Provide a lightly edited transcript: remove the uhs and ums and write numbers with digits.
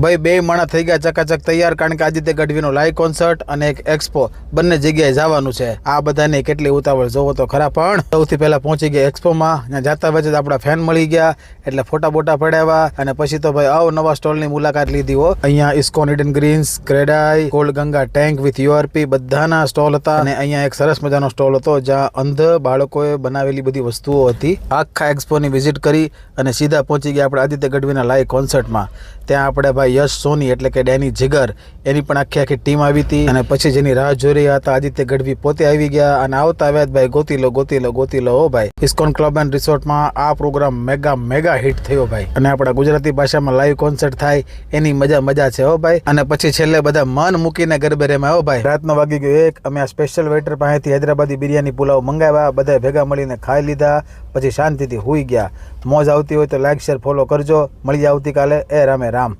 ભાઈ બે માણા થઈ ગયા ચકાચક તૈયાર, કારણ કે આદિત્ય ગઢવીનો લાઈવ કોન્સર્ટ અને એક એક્સપો બંને જગ્યાએ જવાનું છે. આ બધાને કેટલી ઉતાવળ જોવો તો ખરા. પણ સૌથી પહેલા પહોંચી ગયા એક્સપોમાં. ત્યાં જાતા વચ્ચે આપણા ફેન મળી ગયા એટલે ફોટા બોટા પડાવ્યા અને પછી તો ભાઈ નવા સ્ટોલની મુલાકાત લીધી હો. અહીંયા ISKCON Eden Greens, CREDAI, Gold Ganga tank with URP બધાના સ્ટોલ હતા. અને અહીંયા એક સરસ મજાનો સ્ટોલ હતો જ્યાં અંધ બાળકોએ બનાવેલી બધી વસ્તુઓ હતી. આખા એક્સપોની વિઝિટ કરી અને સીધા પહોંચી ગયા આપણે આદિત્ય ગઢવીના લાઈવ કોન્સર્ટમાં. ત્યાં આપણે ભાઈ યશ સોની એટલે કે ડેની જીગર એની પણ આખી ટીમ આવી હતી. અને પછી જેની રાહ જોઈ રહ્યા હતા આદિત્ય ગઢવી પોતે આવી ગયા અને આવતા આવ્યા ભાઈ ગોતી લો હો ભાઈ. ઇસ્કોન ક્લબ એન્ડ રિસોર્ટમાં આ પ્રોગ્રામ મેગા હિટ થયો ભાઈ. અને આપણા ગુજરાતી ભાષામાં લાઈવ કોન્સર્ટ થાય એની મજા છે હો ભાઈ. અને પછી છેલ્લે બધા મન મૂકીને ગરબે રેમાં હો ભાઈ. રાતનો વાગી ગયો 1. અમે આ સ્પેશિયલ વેઇટર પાસેથી હૈદરાબાદી બિરયાની પુલાવ મંગાવ્યા. બધા ભેગા મળીને ખાઈ લીધા. પછી શાંતિથી હુઈ ગયા. મોજ આવતી હોય તો લાઈક શેર ફોલો કરજો. મળીએ આવતીકાલે. રામે રામ.